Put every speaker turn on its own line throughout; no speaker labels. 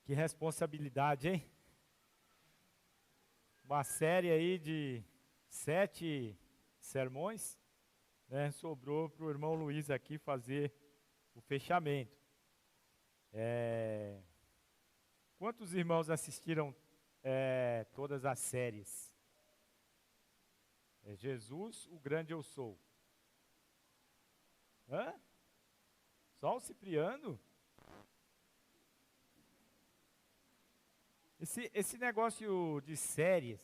Que responsabilidade, hein? Uma série aí de 7 sermões, né? Sobrou para o irmão Luiz aqui fazer o fechamento. Quantos irmãos assistiram todas as séries? Jesus, o grande eu sou. Hã? Só o Cipriano? Esse negócio de séries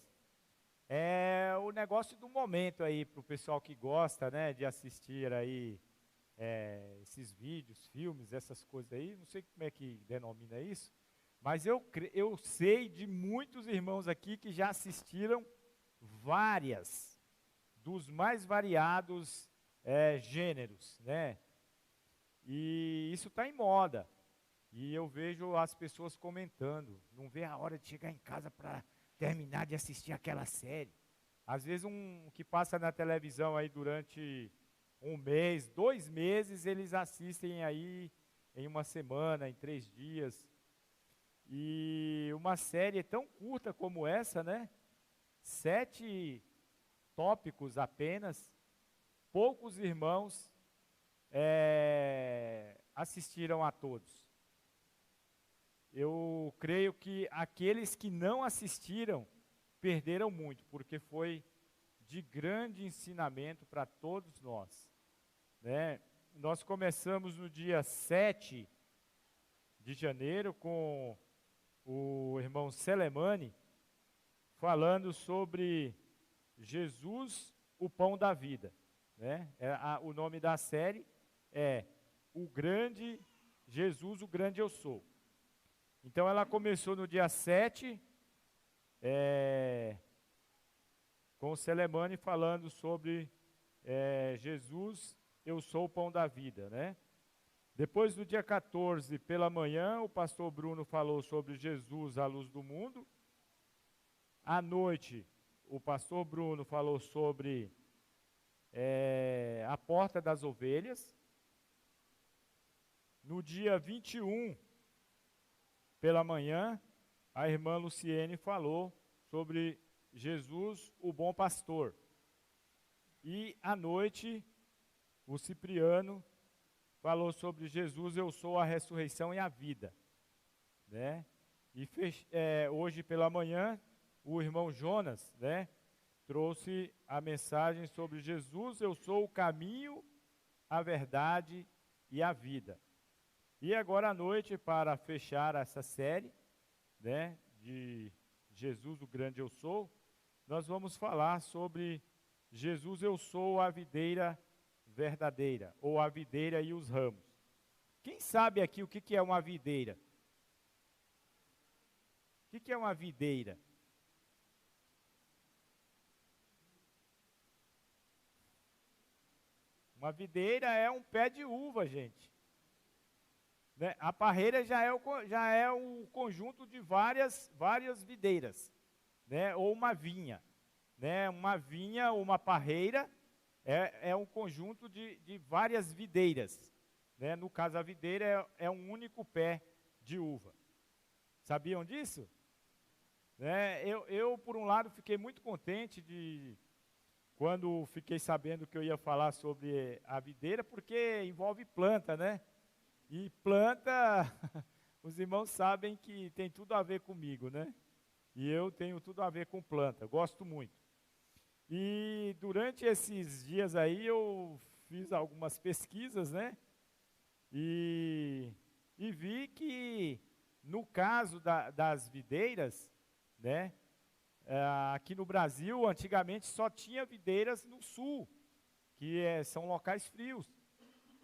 é o negócio do momento aí para o pessoal que gosta, né, de assistir aí esses vídeos, filmes, essas coisas aí. Não sei como é que denomina isso, mas eu sei de muitos irmãos aqui que já assistiram várias, dos mais variados gêneros, né? E isso está em moda. E eu vejo as pessoas comentando, não vê a hora de chegar em casa para terminar de assistir aquela série. Às vezes um que passa na televisão aí durante um mês, 2 meses, eles assistem aí em uma semana, em 3 dias. E uma série tão curta como essa, né? 7 tópicos apenas, poucos irmãos assistiram a todos. Eu creio que aqueles que não assistiram perderam muito, porque foi de grande ensinamento para todos nós, né? Nós começamos no dia 7 de janeiro com o irmão Selemani falando sobre Jesus, o pão da vida, né? O nome da série é O Grande Jesus, o Grande Eu Sou. Então ela começou no dia 7, com o Selemani falando sobre Jesus, eu sou o pão da vida, né? Depois do dia 14, pela manhã, o pastor Bruno falou sobre Jesus, a luz do mundo. À noite, o pastor Bruno falou sobre a porta das ovelhas. No dia 21, pela manhã, a irmã Luciene falou sobre Jesus, o bom pastor. E à noite, o Cipriano falou sobre Jesus, eu sou a ressurreição e a vida, né? E hoje pela manhã, o irmão Jonas, né, trouxe a mensagem sobre Jesus, eu sou o caminho, a verdade e a vida. E agora à noite, para fechar essa série, né, de Jesus, o grande eu sou, nós vamos falar sobre Jesus, eu sou a videira verdadeira, ou a videira e os ramos. Quem sabe aqui o que é uma videira? O que é uma videira? Uma videira é um pé de uva, gente. Né? A parreira já é o conjunto de várias videiras, né? Ou uma vinha. Né? Uma vinha ou uma parreira é um conjunto de várias videiras. Né? No caso, a videira é um único pé de uva. Sabiam disso? Né? Eu, por um lado, fiquei muito contente quando fiquei sabendo que eu ia falar sobre a videira, porque envolve planta, né? E planta, os irmãos sabem que tem tudo a ver comigo, né? E eu tenho tudo a ver com planta, gosto muito. E durante esses dias aí eu fiz algumas pesquisas, né? E vi que no caso das videiras, né? Aqui no Brasil, antigamente só tinha videiras no sul, que são locais frios.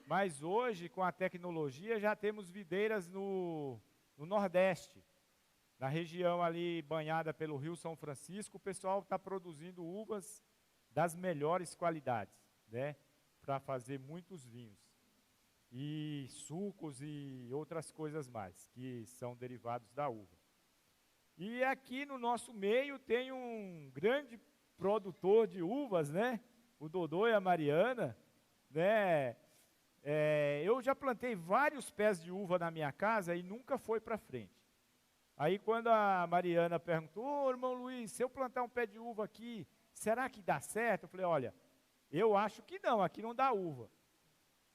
Mas hoje, com a tecnologia, já temos videiras no Nordeste. Na região ali banhada pelo Rio São Francisco, o pessoal está produzindo uvas das melhores qualidades, né? Para fazer muitos vinhos. E sucos e outras coisas mais, que são derivados da uva. E aqui no nosso meio tem um grande produtor de uvas, né? O Dodô e a Mariana, né? Eu já plantei vários pés de uva na minha casa e nunca foi para frente. Aí quando a Mariana perguntou, ô irmão Luiz, se eu plantar um pé de uva aqui, será que dá certo? Eu falei, olha, eu acho que não, aqui não dá uva.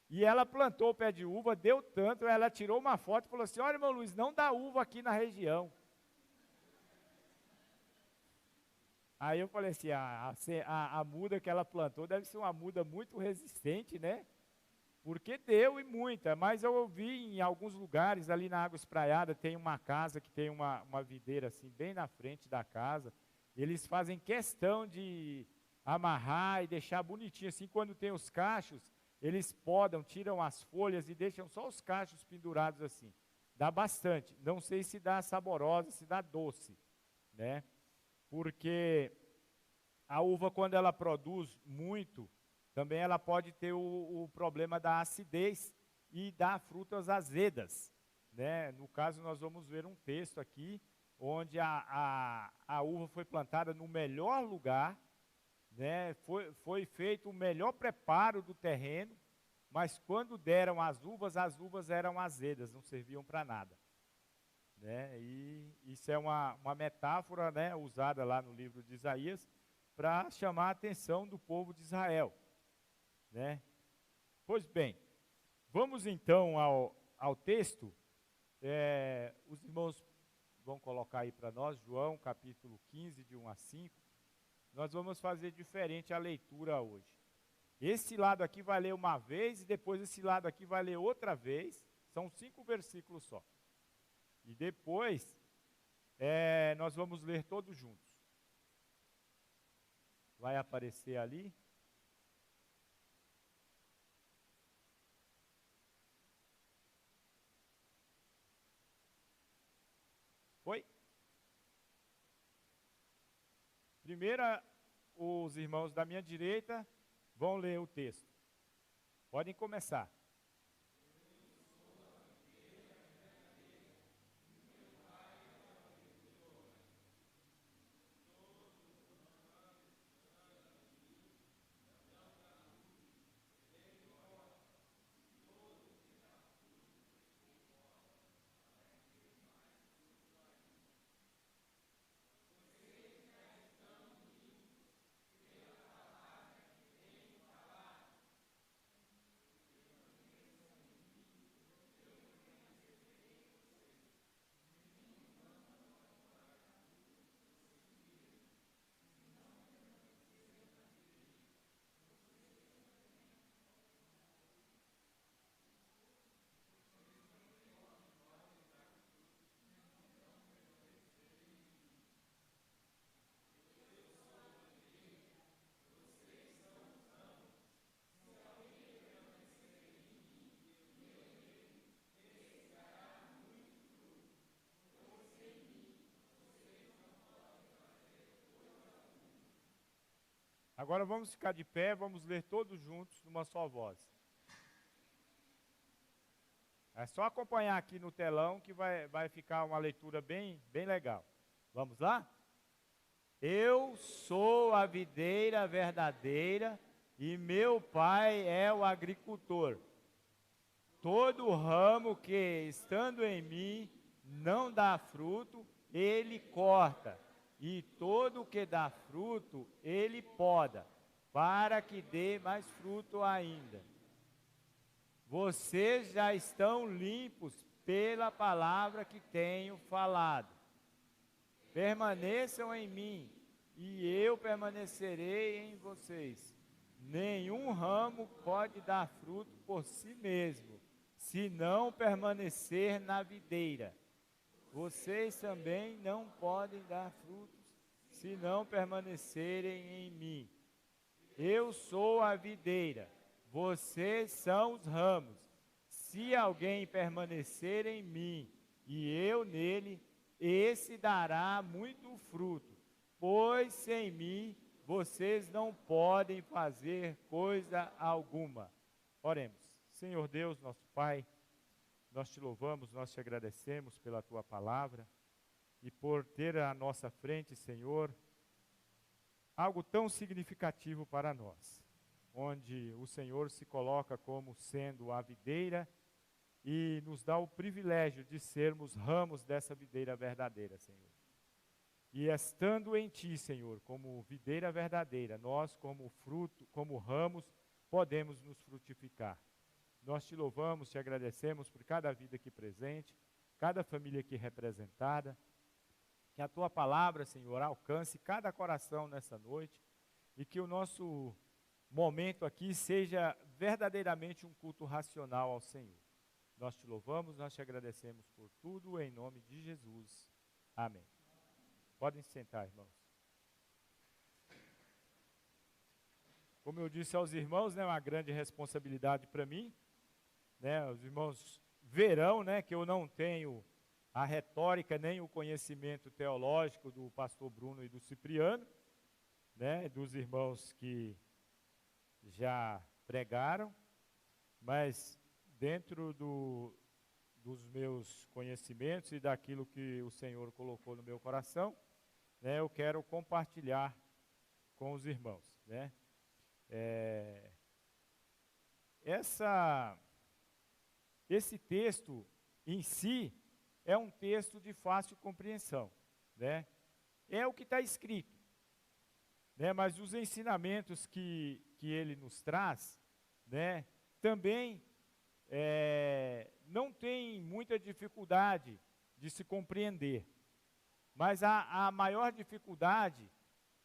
E ela plantou o pé de uva, deu tanto, ela tirou uma foto e falou assim, olha irmão Luiz, não dá uva aqui na região. Aí eu falei assim, a muda que ela plantou deve ser uma muda muito resistente, né? Porque deu e muita, mas eu ouvi em alguns lugares, ali na Água Espraiada, tem uma casa que tem uma videira assim, bem na frente da casa. Eles fazem questão de amarrar e deixar bonitinho, assim, quando tem os cachos, eles podam, tiram as folhas e deixam só os cachos pendurados assim. Dá bastante, não sei se dá saborosa, se dá doce, né? Porque a uva, quando ela produz muito, também ela pode ter o problema da acidez e dar frutas azedas, né? No caso, nós vamos ver um texto aqui, onde a uva foi plantada no melhor lugar, né? Foi feito o melhor preparo do terreno, mas quando deram as uvas eram azedas, não serviam para nada. Né? E isso é uma metáfora, né, usada lá no livro de Isaías, para chamar a atenção do povo de Israel. Né? Pois bem, vamos então ao texto. Os irmãos vão colocar aí para nós, João capítulo 15, de 1 a 5. Nós vamos fazer diferente a leitura hoje. Esse lado aqui vai ler uma vez e depois esse lado aqui vai ler outra vez. São 5 versículos só. E depois nós vamos ler todos juntos. Vai aparecer ali. Foi? Primeiro, os irmãos da minha direita vão ler o texto. Podem começar. Agora vamos ficar de pé, vamos ler todos juntos numa só voz. É só acompanhar aqui no telão que vai ficar uma leitura bem legal. Vamos lá? Eu sou a videira verdadeira e meu pai é o agricultor. Todo ramo que, estando em mim, não dá fruto, ele corta. E todo o que dá fruto, ele poda, para que dê mais fruto ainda. Vocês já estão limpos pela palavra que tenho falado. Permaneçam em mim, e eu permanecerei em vocês. Nenhum ramo pode dar fruto por si mesmo, se não permanecer na videira. Vocês também não podem dar frutos, se não permanecerem em mim. Eu sou a videira, vocês são os ramos. Se alguém permanecer em mim e eu nele, esse dará muito fruto, pois sem mim vocês não podem fazer coisa alguma. Oremos. Senhor Deus, nosso Pai, nós te louvamos, nós te agradecemos pela tua palavra e por ter à nossa frente, Senhor, algo tão significativo para nós, onde o Senhor se coloca como sendo a videira e nos dá o privilégio de sermos ramos dessa videira verdadeira, Senhor. E estando em Ti, Senhor, como videira verdadeira, nós como fruto, como ramos, podemos nos frutificar. Nós Te louvamos, Te agradecemos por cada vida aqui presente, cada família aqui representada. Que a Tua palavra, Senhor, alcance cada coração nessa noite e que o nosso momento aqui seja verdadeiramente um culto racional ao Senhor. Nós Te louvamos, nós Te agradecemos por tudo, em nome de Jesus. Amém. Podem se sentar, irmãos. Como eu disse aos irmãos, é uma grande responsabilidade para mim. Os irmãos verão, que eu não tenho a retórica nem o conhecimento teológico do pastor Bruno e do Cipriano, dos irmãos que já pregaram, mas dentro dos meus conhecimentos e daquilo que o Senhor colocou no meu coração, eu quero compartilhar com os irmãos. Esse texto em si é um texto de fácil compreensão, é o que está escrito, mas os ensinamentos que ele nos traz, também não tem muita dificuldade de se compreender, mas a maior dificuldade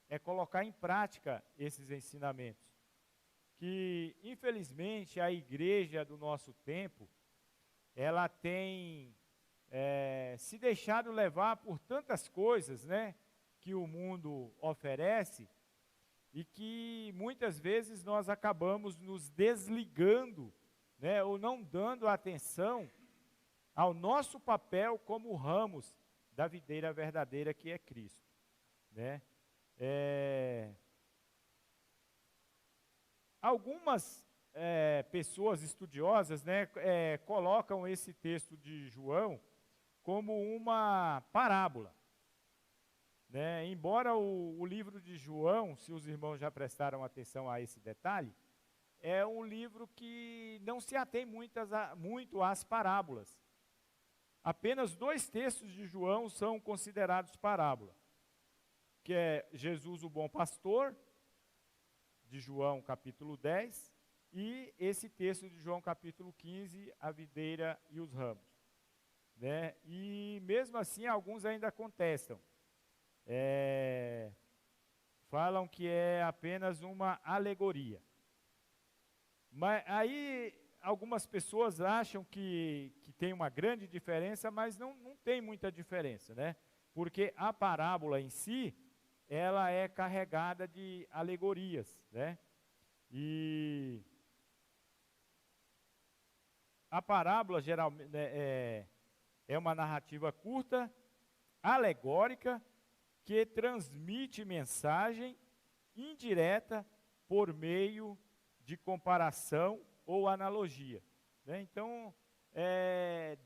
é colocar em prática esses ensinamentos, que infelizmente a igreja do nosso tempo, ela tem se deixado levar por tantas coisas, que o mundo oferece, e que muitas vezes nós acabamos nos desligando, ou não dando atenção ao nosso papel como ramos da videira verdadeira que é Cristo. Algumas pessoas estudiosas colocam esse texto de João como uma parábola. Embora o livro de João, se os irmãos já prestaram atenção a esse detalhe, é um livro que não se atém muito às parábolas. Apenas 2 textos de João são considerados parábola, que é Jesus o bom pastor, de João capítulo 10, e esse texto de João capítulo 15, a videira e os ramos. E mesmo assim alguns ainda contestam. Falam que é apenas uma alegoria. Mas aí algumas pessoas acham que tem uma grande diferença, mas não tem muita diferença, porque a parábola em si, ela é carregada de alegorias, e a parábola geralmente é uma narrativa curta, alegórica, que transmite mensagem indireta por meio de comparação ou analogia. Então,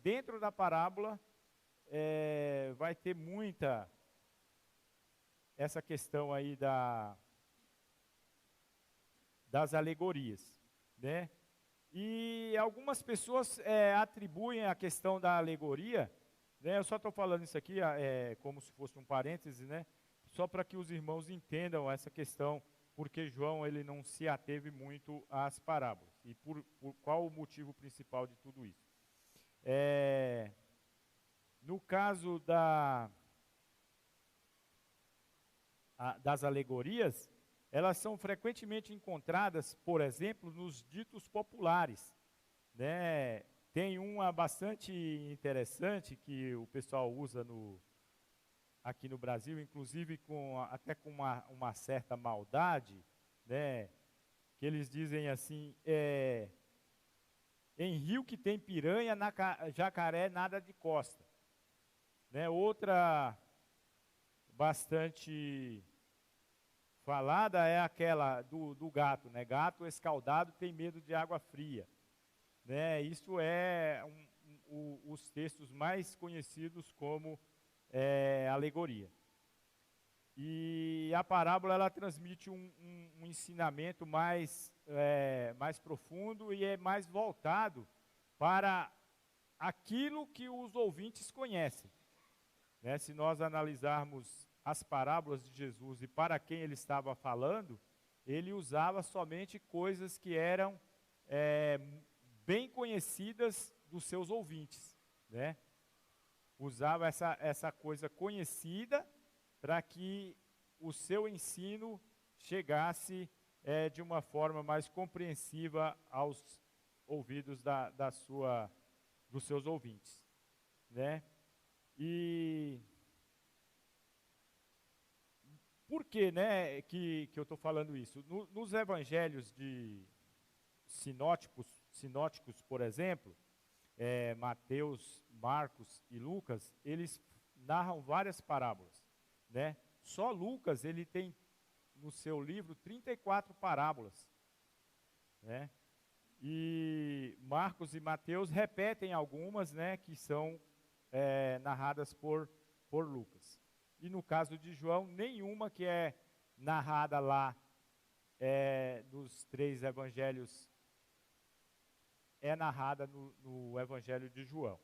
dentro da parábola, vai ter muita essa questão aí das alegorias. E algumas pessoas atribuem a questão da alegoria, eu só estou falando isso aqui como se fosse um parêntese, só para que os irmãos entendam essa questão, porque João ele não se ateve muito às parábolas, e por qual o motivo principal de tudo isso. No caso das alegorias, elas são frequentemente encontradas, por exemplo, nos ditos populares. Tem uma bastante interessante que o pessoal usa aqui no Brasil, inclusive até com uma certa maldade, que eles dizem assim, em rio que tem piranha, na jacaré nada de costa. Outra bastante falada é aquela do gato, gato escaldado tem medo de água fria. Isso é os textos mais conhecidos como alegoria. E a parábola ela transmite um ensinamento mais profundo e é mais voltado para aquilo que os ouvintes conhecem. Né? Se nós analisarmos as parábolas de Jesus e para quem ele estava falando, ele usava somente coisas que eram bem conhecidas dos seus ouvintes, né? Usava essa coisa conhecida para que o seu ensino chegasse de uma forma mais compreensiva aos ouvidos dos seus ouvintes, né? E por que, né, que eu estou falando isso? Nos evangelhos sinóticos, por exemplo, Mateus, Marcos e Lucas, eles narram várias parábolas, né? Só Lucas, ele tem no seu livro 34 parábolas, né? E Marcos e Mateus repetem algumas, né, que são narradas por Lucas. E no caso de João, nenhuma que é narrada lá dos 3 evangelhos é narrada no Evangelho de João.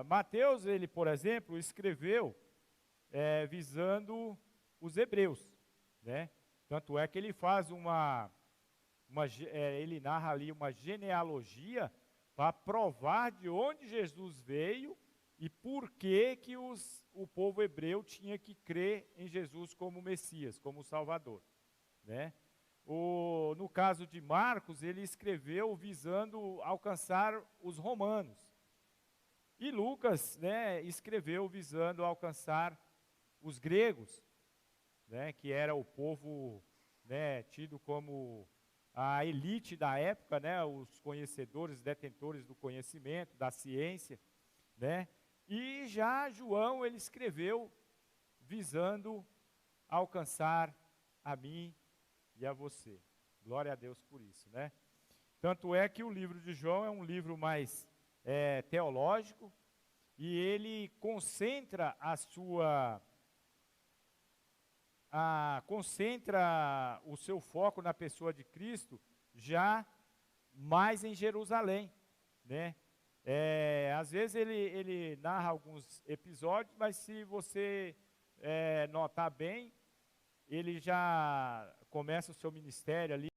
Mateus, ele, por exemplo, escreveu visando os hebreus, né? Tanto é que ele faz ele narra ali uma genealogia para provar de onde Jesus veio e por que o povo hebreu tinha que crer em Jesus como Messias, como Salvador, né? No caso de Marcos, ele escreveu visando alcançar os romanos. E Lucas, né, escreveu visando alcançar os gregos, né, que era o povo, né, tido como a elite da época, né, os conhecedores, detentores do conhecimento, da ciência, né? E já João, ele escreveu visando alcançar a mim e a você. Glória a Deus por isso, né? Tanto é que o livro de João é um livro mais teológico e ele concentra concentra o seu foco na pessoa de Cristo já mais em Jerusalém, né? Às vezes ele narra alguns episódios, mas se você notar bem, ele já começa o seu ministério ali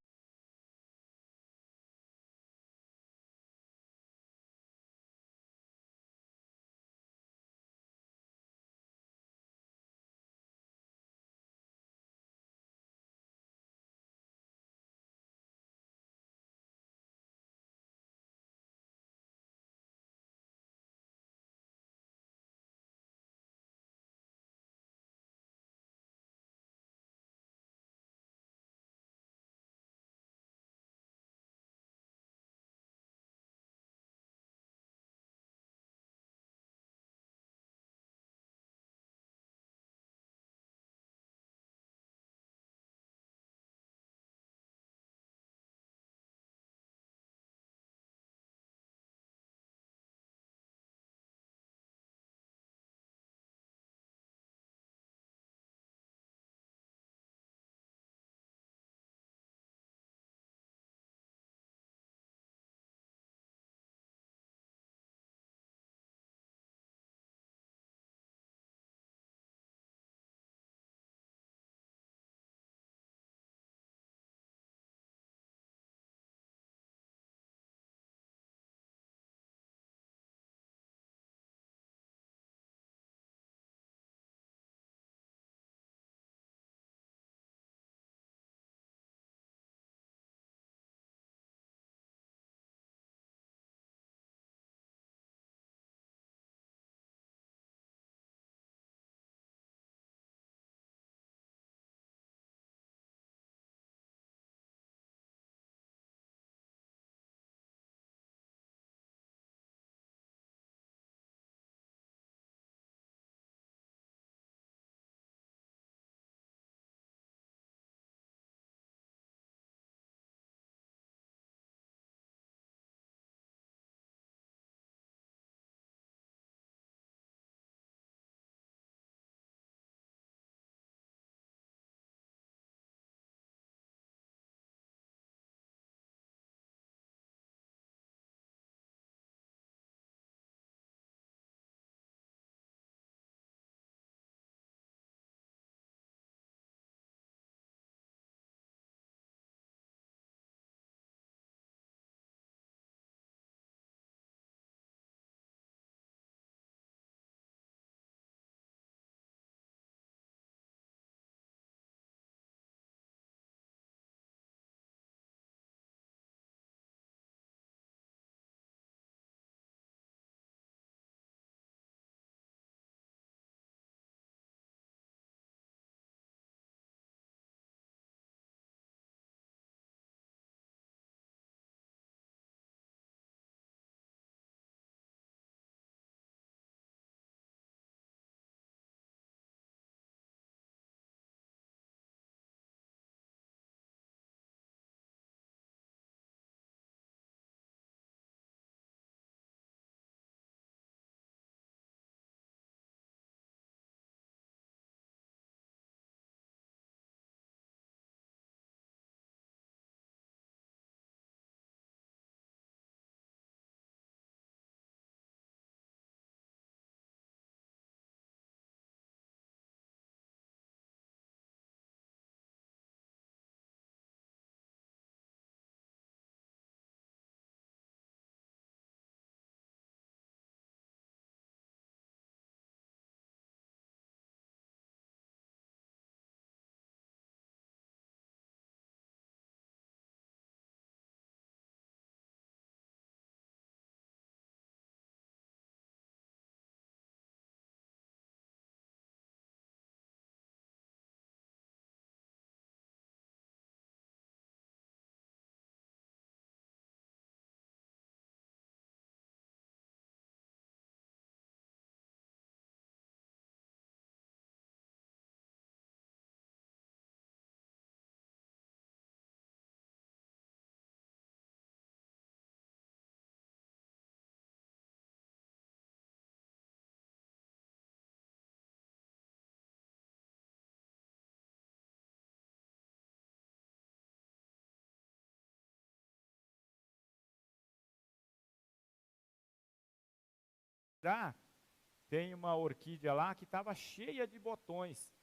tem uma orquídea lá que estava cheia de botões.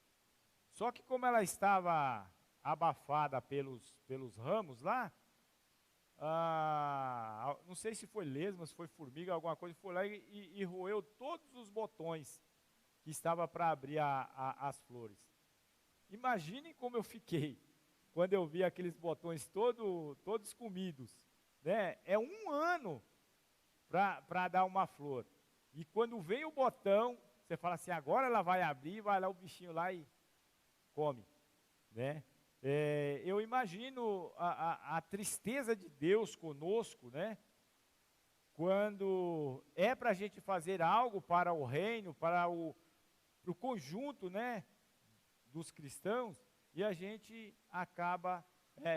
Só que como ela estava abafada pelos ramos lá, não sei se foi lesma, se foi formiga, alguma coisa, foi lá e roeu todos os botões que estava para abrir as flores. Imaginem como eu fiquei quando eu vi aqueles botões todos comidos. Né? É um ano para dar uma flor. E quando vem o botão, você fala assim, agora ela vai abrir, vai lá o bichinho lá e come. Né? Eu imagino a tristeza de Deus conosco, né? Quando é para a gente fazer algo para o reino, para o conjunto, né, dos cristãos, e a gente acaba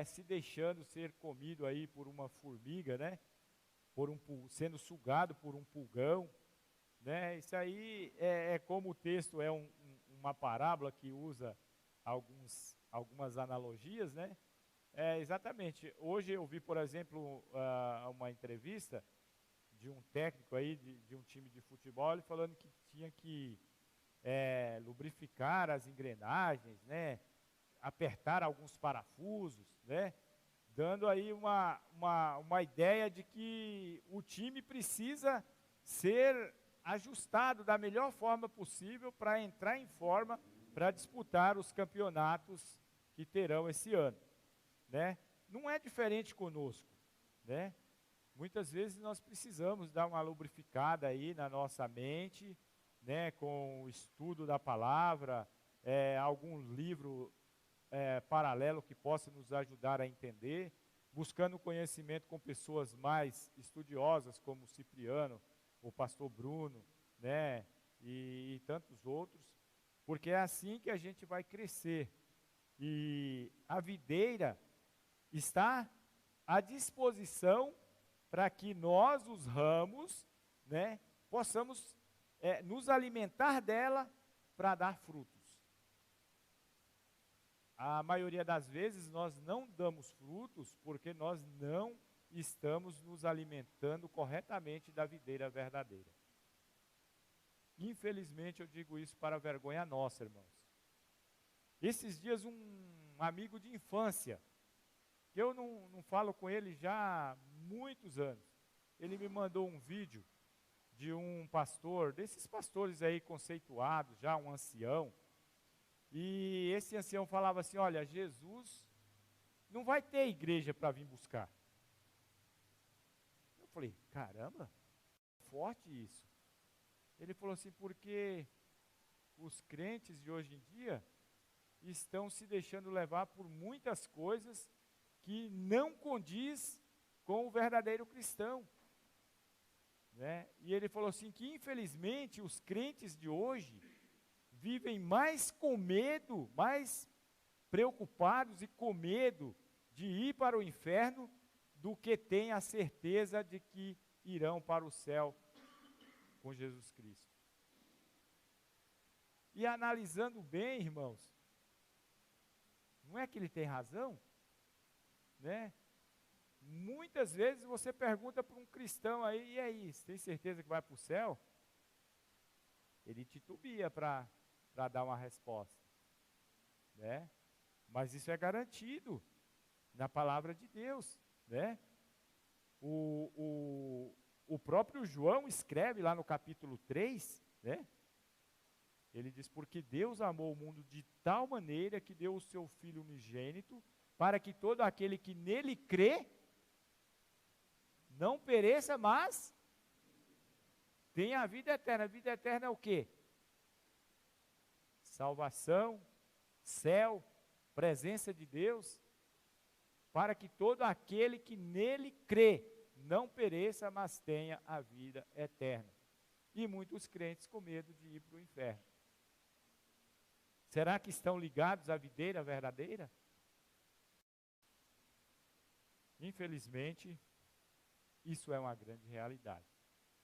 se deixando ser comido aí por uma formiga, né? Sendo sugado por um pulgão. Né? Isso aí é como o texto é uma parábola que usa algumas analogias, né? Exatamente. Hoje eu vi, por exemplo, uma entrevista de um técnico aí de um time de futebol, ele falando que tinha que lubrificar as engrenagens, né? Apertar alguns parafusos, né? Dando aí uma ideia de que o time precisa ser ajustado da melhor forma possível para entrar em forma para disputar os campeonatos que terão esse ano, né? Não é diferente conosco, né? Muitas vezes nós precisamos dar uma lubrificada aí na nossa mente, né? Com o estudo da palavra, algum livro paralelo que possa nos ajudar a entender, buscando conhecimento com pessoas mais estudiosas como o Cipriano, o pastor Bruno, né? E tantos outros. Porque é assim que a gente vai crescer. E a videira está à disposição para que nós, os ramos, né, possamos nos alimentar dela para dar frutos. A maioria das vezes nós não damos frutos porque nós não estamos nos alimentando corretamente da videira verdadeira. Infelizmente eu digo isso para a vergonha nossa, irmãos. Esses dias um amigo de infância, que eu não falo com ele já há muitos anos, ele me mandou um vídeo de um pastor, desses pastores aí conceituados, já um ancião, e esse ancião falava assim, olha, Jesus não vai ter igreja para vir buscar. Eu falei, caramba, forte isso. Ele falou assim, porque os crentes de hoje em dia estão se deixando levar por muitas coisas que não condiz com o verdadeiro cristão. Né? E ele falou assim, que infelizmente os crentes de hoje vivem mais com medo, mais preocupados e com medo de ir para o inferno do que têm a certeza de que irão para o céu com Jesus Cristo. E analisando bem, irmãos, não é que ele tem razão? Né? Muitas vezes você pergunta para um cristão aí, e aí, você tem certeza que vai para o céu? Ele titubia para dar uma resposta. Né? Mas isso é garantido na palavra de Deus. Né? O próprio João escreve lá no capítulo 3, né? Ele diz, porque Deus amou o mundo de tal maneira que deu o seu Filho unigênito, para que todo aquele que nele crê, não pereça, mas tenha a vida eterna. A vida eterna é o quê? Salvação, céu, presença de Deus, para que todo aquele que nele crê, não pereça, mas tenha a vida eterna. E muitos crentes com medo de ir para o inferno. Será que estão ligados à videira verdadeira? Infelizmente, isso é uma grande realidade.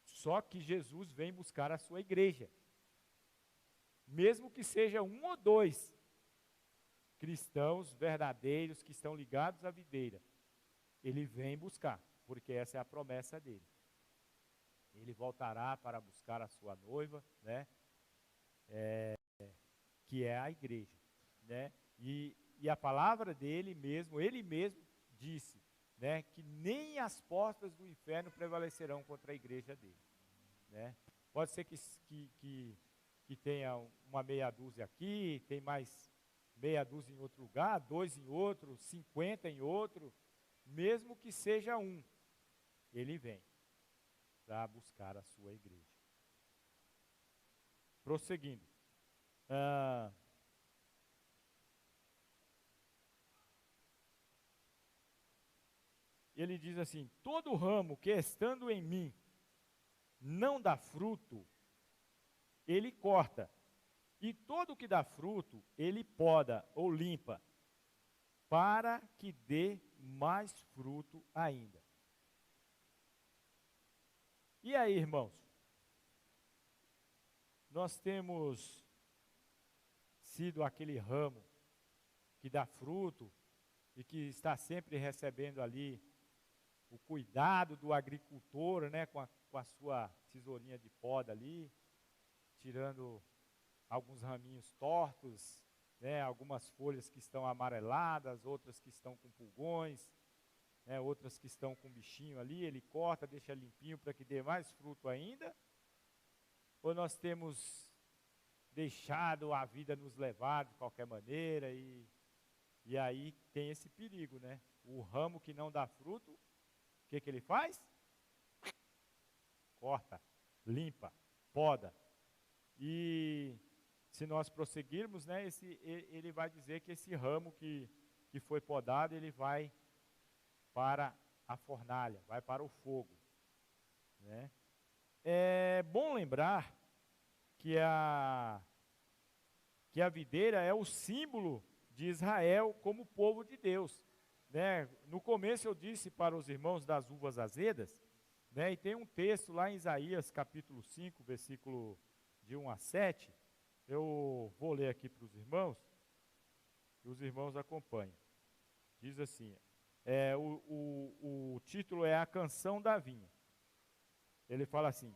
Só que Jesus vem buscar a sua igreja. Mesmo que seja um ou dois cristãos verdadeiros que estão ligados à videira, ele vem buscar, porque essa é a promessa dele. ele voltará para buscar a sua noiva, né? Que é a igreja, né? E a palavra dele mesmo, ele mesmo disse, né? Que nem as portas do inferno prevalecerão contra a igreja dele, né? Pode ser que tenha uma meia dúzia aqui, tem mais meia dúzia em outro lugar, 2 em outro, 50 em outro, mesmo que seja um, ele vem para buscar a sua igreja. Prosseguindo. Ele diz assim: todo ramo que estando em mim não dá fruto, ele corta. E todo que dá fruto, ele poda ou limpa, para que dê mais fruto ainda. E aí, irmãos? Nós temos sido aquele ramo que dá fruto e que está sempre recebendo ali o cuidado do agricultor, né, com a sua tesourinha de poda ali, tirando alguns raminhos tortos, né, algumas folhas que estão amareladas, outras que estão com pulgões, né, outras que estão com bichinho ali, ele corta, deixa limpinho para que dê mais fruto ainda? Ou nós temos deixado a vida nos levar de qualquer maneira e aí tem esse perigo, né? O ramo que não dá fruto, o que ele faz? Corta, limpa, poda. E se nós prosseguirmos, né, ele vai dizer que esse ramo que foi podado, ele vai para a fornalha, vai para o fogo, né? É bom lembrar que a videira é o símbolo de Israel como povo de Deus, né? No começo eu disse para os irmãos das uvas azedas, né? E tem um texto lá em Isaías capítulo 5, versículo de 1 a 7, eu vou ler aqui para os irmãos, e os irmãos acompanhem. Diz assim, o título é A Canção da Vinha. Ele fala assim: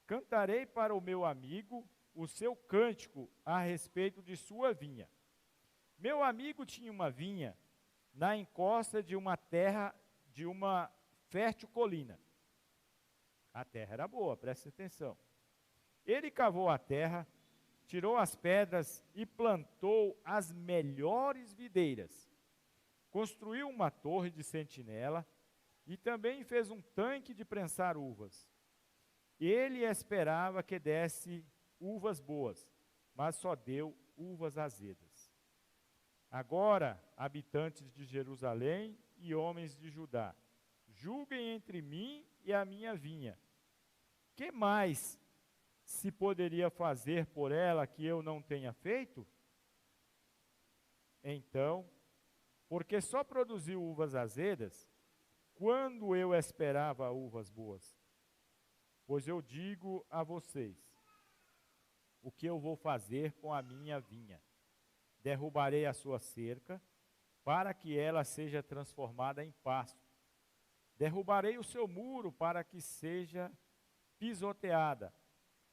cantarei para o meu amigo o seu cântico a respeito de sua vinha. Meu amigo tinha uma vinha na encosta de uma terra, de uma fértil colina. A terra era boa, preste atenção. Ele cavou a terra, tirou as pedras e plantou as melhores videiras. Construiu uma torre de sentinela e também fez um tanque de prensar uvas. Ele esperava que desse uvas boas, mas só deu uvas azedas. Agora, habitantes de Jerusalém e homens de Judá, julguem entre mim e a minha vinha. Que mais se poderia fazer por ela que eu não tenha feito? Então, porque só produziu uvas azedas, quando eu esperava uvas boas? Pois eu digo a vocês, o que eu vou fazer com a minha vinha? Derrubarei a sua cerca, para que ela seja transformada em pasto. Derrubarei o seu muro, para que seja pisoteada.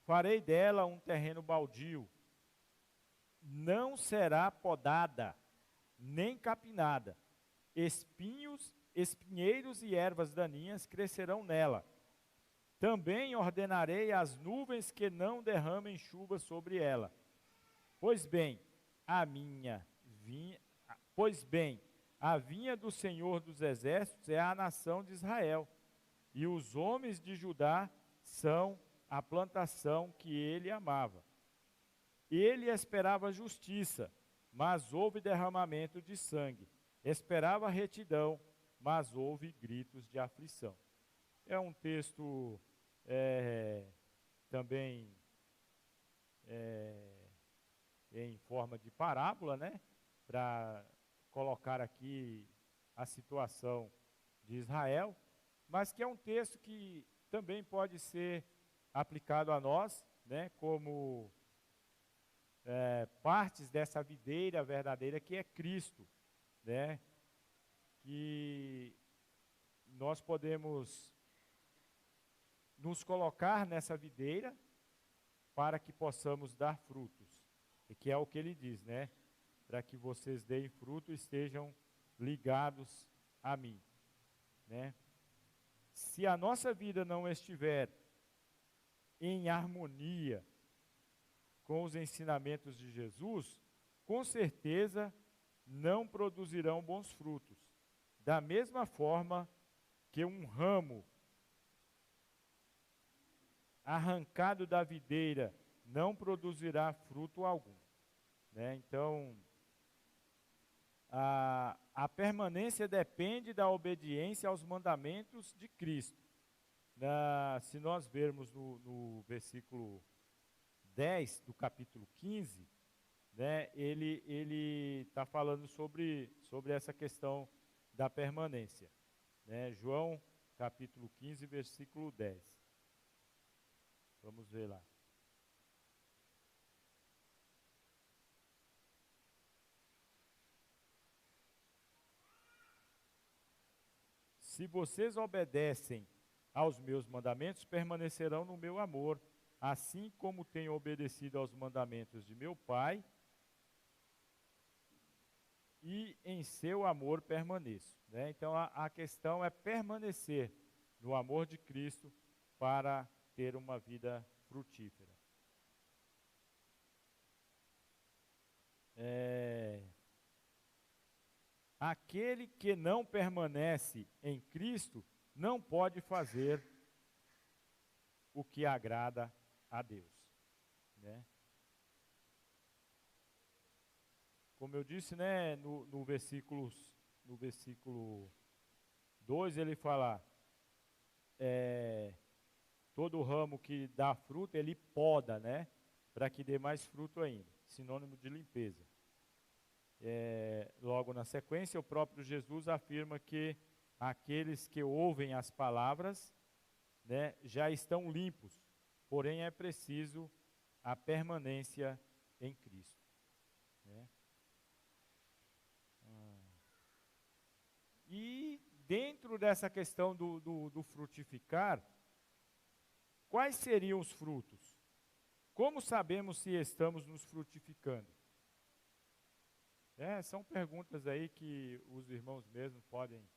Farei dela um terreno baldio. Não será podada, nem capinada. Espinheiros e ervas daninhas crescerão nela. Também ordenarei às nuvens que não derramem chuva sobre ela. Pois bem, a vinha do Senhor dos Exércitos é a nação de Israel, e os homens de Judá são a plantação que ele amava. Ele esperava justiça, mas houve derramamento de sangue. Esperava retidão, mas houve gritos de aflição. É um texto também em forma de parábola, né? Para colocar aqui a situação de Israel, mas que é um texto que também pode ser aplicado a nós, né? Como partes dessa videira verdadeira que é Cristo, né? Que nós podemos nos colocar nessa videira para que possamos dar frutos. E que é o que ele diz, né? Para que vocês deem fruto e estejam ligados a mim, né? Se a nossa vida não estiver em harmonia com os ensinamentos de Jesus, com certeza não produzirão bons frutos. Da mesma forma que um ramo arrancado da videira não produzirá fruto algum, né? Então, a permanência depende da obediência aos mandamentos de Cristo. Se nós vermos no versículo 10 do capítulo 15, né, ele está falando sobre essa questão da permanência, né? João capítulo 15, versículo 10. Vamos ver lá. Se vocês obedecem aos meus mandamentos, permanecerão no meu amor, assim como tenho obedecido aos mandamentos de meu Pai, e em seu amor permaneço, né? Então a questão é permanecer no amor de Cristo para ter uma vida frutífera. Aquele que não permanece em Cristo não pode fazer o que agrada a Deus, né? Como eu disse, né, no versículo 2 ele fala, todo ramo que dá fruto, ele poda, né, para que dê mais fruto ainda, sinônimo de limpeza. Logo na sequência, o próprio Jesus afirma que aqueles que ouvem as palavras, né, já estão limpos, porém é preciso a permanência em Cristo, né? E dentro dessa questão do frutificar, quais seriam os frutos? Como sabemos se estamos nos frutificando? São perguntas aí que os irmãos mesmos podem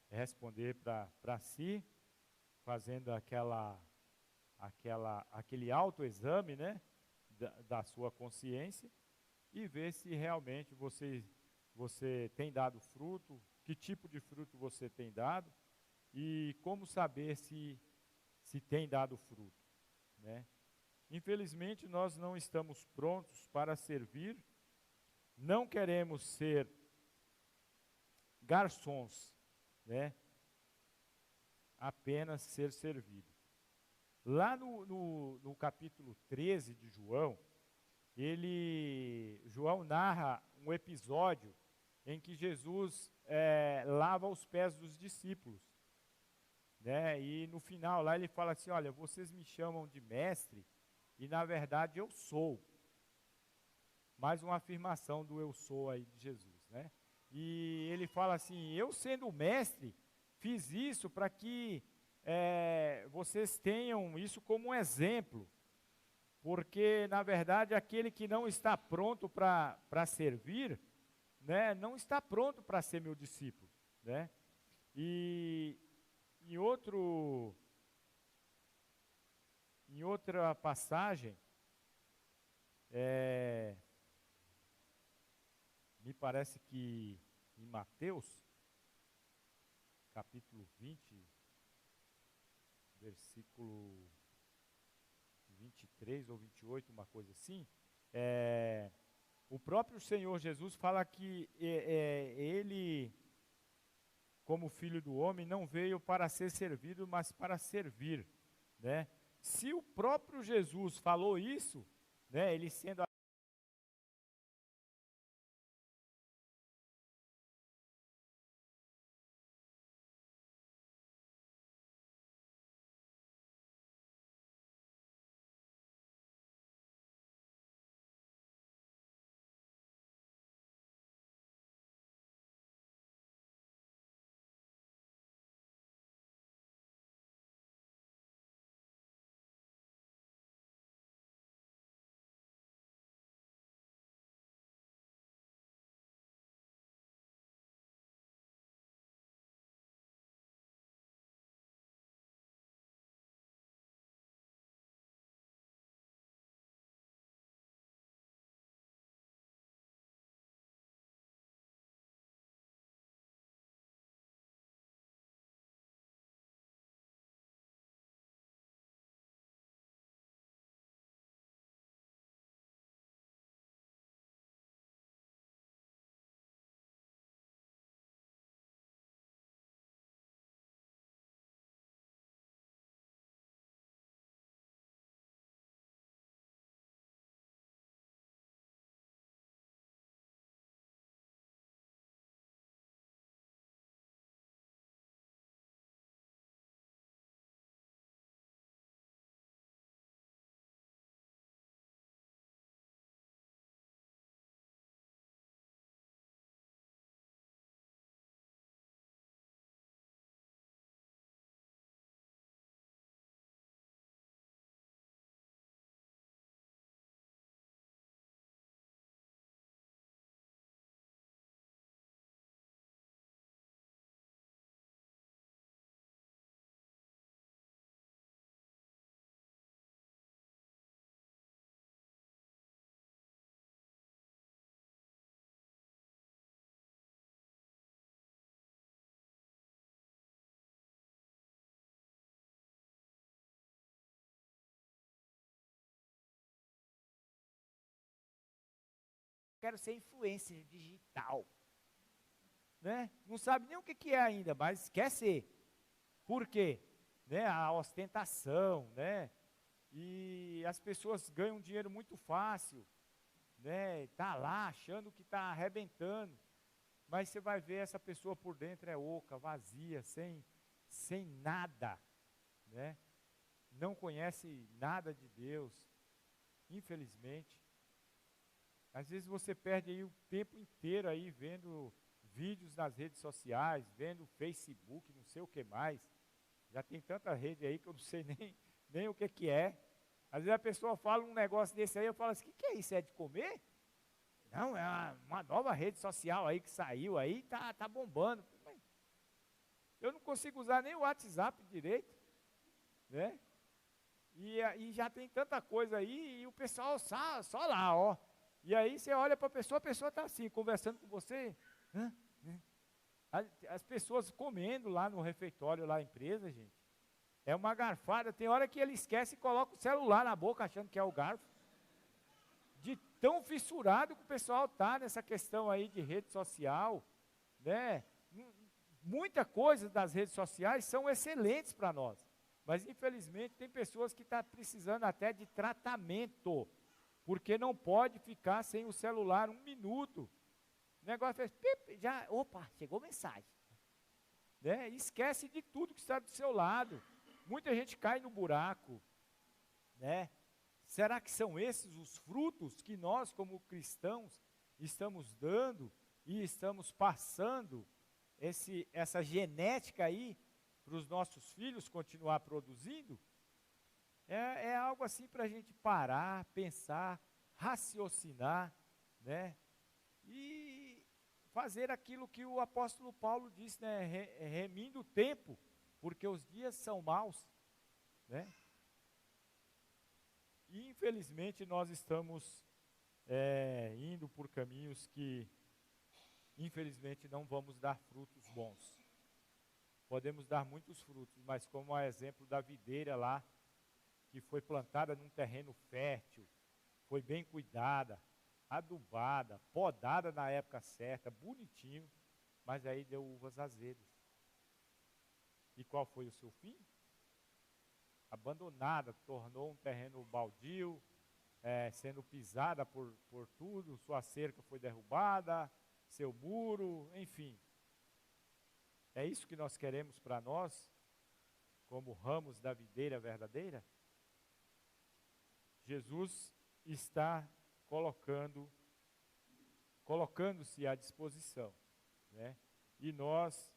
responder para si, fazendo aquele autoexame, né, da sua consciência, e ver se realmente você tem dado fruto, que tipo de fruto você tem dado, e como saber se tem dado fruto, né? Infelizmente, nós não estamos prontos para servir, não queremos ser garçons, né? Apenas ser servido. Lá no capítulo 13 de João, João narra um episódio em que Jesus lava os pés dos discípulos, né? E no final lá ele fala assim, olha, vocês me chamam de mestre e na verdade eu sou. Mais uma afirmação do eu sou aí de Jesus, né? E ele fala assim, eu sendo mestre, fiz isso para que vocês tenham isso como um exemplo, porque na verdade aquele que não está pronto para servir, né, não está pronto para ser meu discípulo, né? E em outra passagem, me parece que em Mateus, capítulo 20, versículo 23 ou 28, uma coisa assim, o próprio Senhor Jesus fala que ele, como filho do homem, não veio para ser servido, mas para servir, né? Se o próprio Jesus falou isso, né, ele sendo quero ser influencer digital. Né? Não sabe nem o que é ainda, mas quer ser. Por quê? Né? A ostentação, né? E as pessoas ganham dinheiro muito fácil, né? Tá lá achando que está arrebentando, mas você vai ver essa pessoa por dentro é oca, vazia, sem nada, né? Não conhece nada de Deus, infelizmente. Às vezes você perde aí o tempo inteiro aí vendo vídeos nas redes sociais, vendo Facebook, não sei o que mais. Já tem tanta rede aí que eu não sei nem o que é. Às vezes a pessoa fala um negócio desse aí, eu falo assim, o que é isso? É de comer? Não, é uma nova rede social aí que saiu aí, tá bombando. Eu não consigo usar nem o WhatsApp direito, né? E já tem tanta coisa aí, e o pessoal só lá, ó. E aí você olha para a pessoa está assim, conversando com você. As pessoas comendo lá no refeitório, lá na empresa, gente. É uma garfada, tem hora que ele esquece e coloca o celular na boca achando que é o garfo. De tão fissurado que o pessoal está nessa questão aí de rede social, né? Muita coisa das redes sociais são excelentes para nós, mas infelizmente tem pessoas que estão precisando até de tratamento, porque não pode ficar sem o celular um minuto. O negócio fez, pip, já, opa, chegou mensagem. Né? Esquece de tudo que está do seu lado. Muita gente cai no buraco, né? Será que são esses os frutos que nós, como cristãos, estamos dando e estamos passando essa genética aí para os nossos filhos continuar produzindo? É algo assim para a gente parar, pensar, raciocinar, né? E fazer aquilo que o apóstolo Paulo disse, né? Remindo o tempo, porque os dias são maus, né? E infelizmente nós estamos indo por caminhos que infelizmente não vamos dar frutos bons. Podemos dar muitos frutos, mas como a exemplo da videira lá, que foi plantada num terreno fértil, foi bem cuidada, adubada, podada na época certa, bonitinho, mas aí deu uvas azedas. E qual foi o seu fim? Abandonada, tornou um terreno baldio, sendo pisada por tudo, sua cerca foi derrubada, seu muro, enfim. É isso que nós queremos para nós, como ramos da videira verdadeira? Jesus está colocando-se à disposição, né? E nós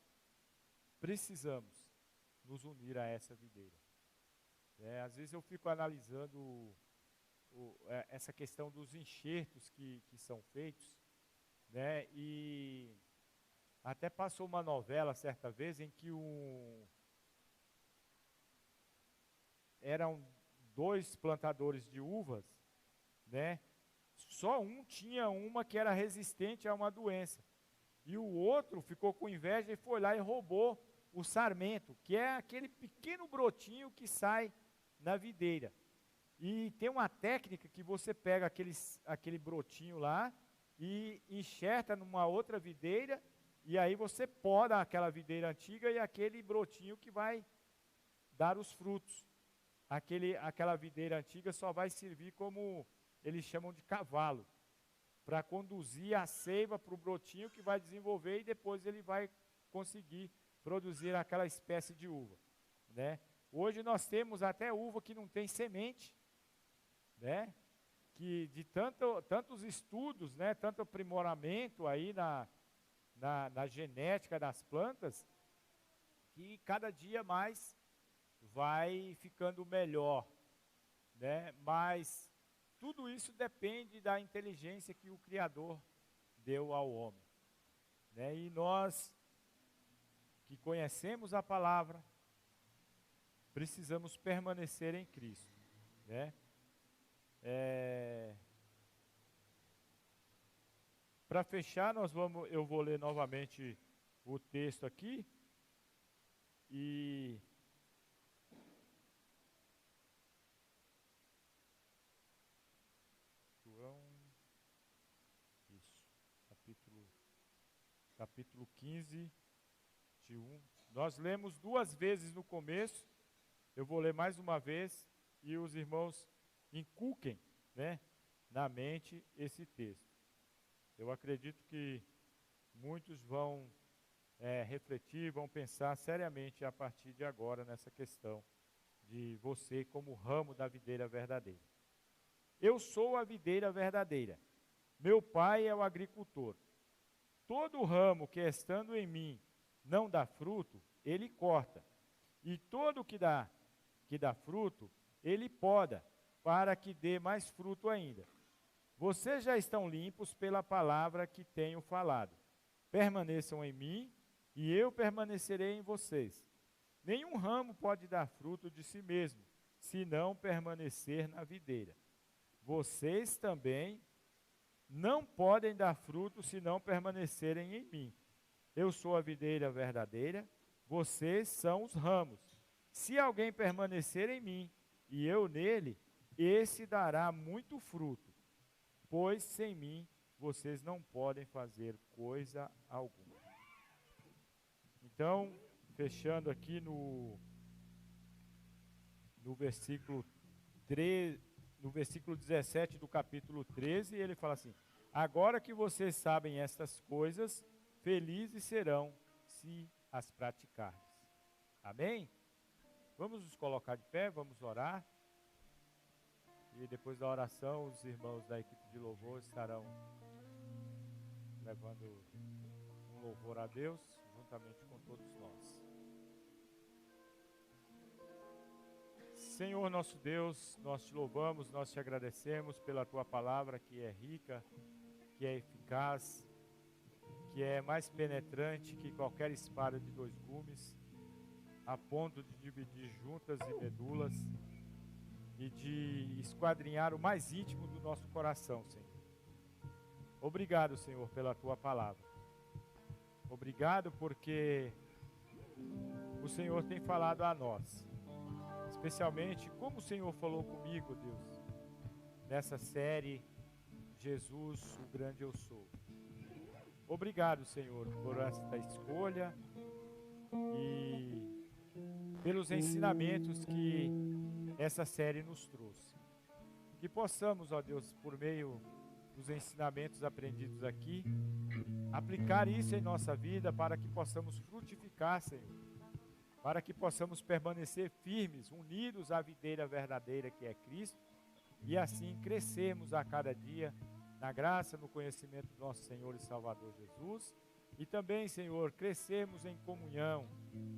precisamos nos unir a essa videira. Às vezes eu fico analisando essa questão dos enxertos que são feitos, né? E até passou uma novela certa vez em que eram 2 plantadores de uvas, né? Só um tinha uma que era resistente a uma doença. E o outro ficou com inveja e foi lá e roubou o sarmento, que é aquele pequeno brotinho que sai na videira. E tem uma técnica que você pega aquele brotinho lá e enxerta numa outra videira, e aí você poda aquela videira antiga e aquele brotinho que vai dar os frutos. Aquela videira antiga só vai servir como eles chamam de cavalo, para conduzir a seiva para o brotinho que vai desenvolver e depois ele vai conseguir produzir aquela espécie de uva, né? Hoje nós temos até uva que não tem semente, né? Que de tantos estudos, né? Tanto aprimoramento aí na genética das plantas, que cada dia mais vai ficando melhor, né? Mas tudo isso depende da inteligência que o Criador deu ao homem, né? E nós que conhecemos a palavra precisamos permanecer em Cristo, né? Para fechar, eu vou ler novamente o texto aqui e João, capítulo 15, de 1. Nós lemos 2 vezes no começo, eu vou ler mais uma vez, e os irmãos inculquem, né, na mente esse texto. Eu acredito que muitos vão refletir, vão pensar seriamente a partir de agora nessa questão de você como ramo da videira verdadeira. Eu sou a videira verdadeira, meu pai é o agricultor. Todo ramo que estando em mim não dá fruto, ele corta, e todo que dá fruto, ele poda, para que dê mais fruto ainda. Vocês já estão limpos pela palavra que tenho falado. Permaneçam em mim, e eu permanecerei em vocês. Nenhum ramo pode dar fruto de si mesmo, se não permanecer na videira. Vocês também não podem dar fruto se não permanecerem em mim. Eu sou a videira verdadeira, vocês são os ramos. Se alguém permanecer em mim e eu nele, esse dará muito fruto, pois sem mim vocês não podem fazer coisa alguma. Então, fechando aqui no versículo 3, no versículo 17 do capítulo 13, ele fala assim: agora que vocês sabem estas coisas, felizes serão se as praticarem. Amém? Vamos nos colocar de pé, vamos orar. E depois da oração, os irmãos da equipe de louvor estarão levando um louvor a Deus, juntamente com todos nós. Senhor nosso Deus, nós te louvamos, nós te agradecemos pela tua palavra que é rica, que é eficaz, que é mais penetrante que qualquer espada de 2 gumes, a ponto de dividir juntas e medulas e de esquadrinhar o mais íntimo do nosso coração, Senhor. Obrigado, Senhor, pela tua palavra. Obrigado porque o Senhor tem falado a nós, especialmente como o Senhor falou comigo, Deus, nessa série Jesus, o grande eu sou. Obrigado, Senhor, por esta escolha e pelos ensinamentos que essa série nos trouxe. Que possamos, ó Deus, por meio dos ensinamentos aprendidos aqui, aplicar isso em nossa vida para que possamos frutificar, Senhor, para que possamos permanecer firmes, unidos à videira verdadeira que é Cristo, e assim crescermos a cada dia na graça, no conhecimento do nosso Senhor e Salvador Jesus, e também, Senhor, crescermos em comunhão,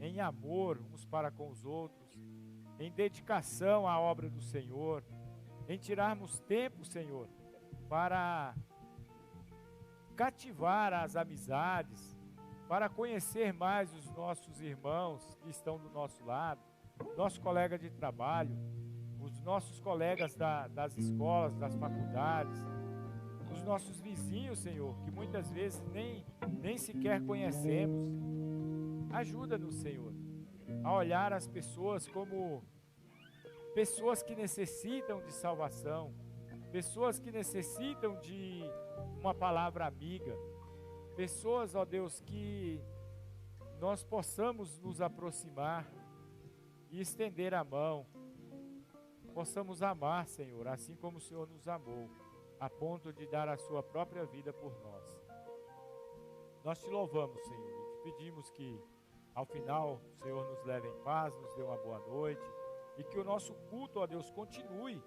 em amor uns para com os outros, em dedicação à obra do Senhor, em tirarmos tempo, Senhor, para cativar as amizades, para conhecer mais os nossos irmãos que estão do nosso lado, nosso colega de trabalho, os nossos colegas das escolas, das faculdades, os nossos vizinhos, Senhor, que muitas vezes nem sequer conhecemos. Ajuda-nos, Senhor, a olhar as pessoas como pessoas que necessitam de salvação, pessoas que necessitam de uma palavra amiga, pessoas, ó Deus, que nós possamos nos aproximar e estender a mão, possamos amar, Senhor, assim como o Senhor nos amou, a ponto de dar a sua própria vida por nós. Nós te louvamos, Senhor, e te pedimos que ao final o Senhor nos leve em paz, nos dê uma boa noite, e que o nosso culto, ó Deus, continue,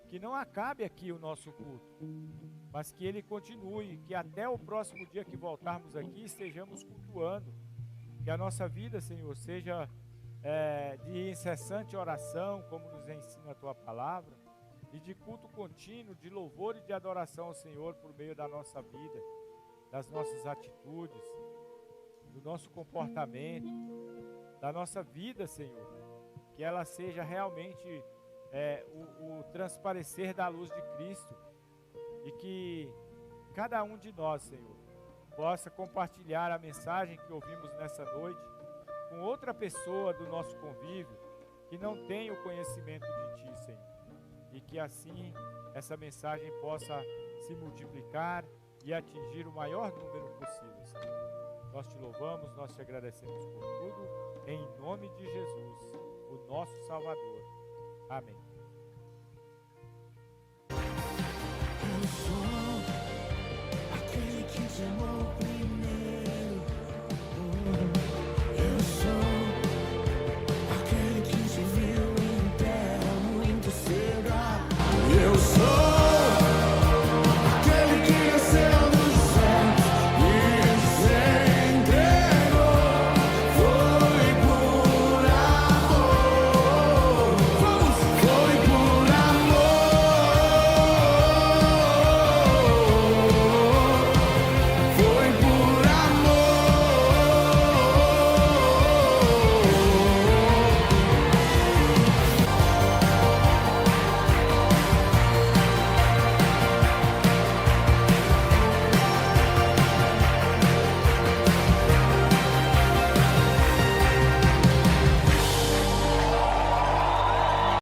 que não acabe aqui o nosso culto, mas que ele continue, que até o próximo dia que voltarmos aqui estejamos cultuando, que a nossa vida, Senhor, seja de incessante oração, como nos ensina a tua palavra, e de culto contínuo, de louvor e de adoração ao Senhor por meio da nossa vida, das nossas atitudes, do nosso comportamento, da nossa vida, Senhor, que ela seja realmente o transparecer da luz de Cristo, e que cada um de nós, Senhor, possa compartilhar a mensagem que ouvimos nessa noite com outra pessoa do nosso convívio que não tem o conhecimento de Ti, Senhor, e que assim essa mensagem possa se multiplicar e atingir o maior número possível, Senhor. Nós te louvamos, nós te agradecemos por tudo, em nome de Jesus, o nosso Salvador. Amém.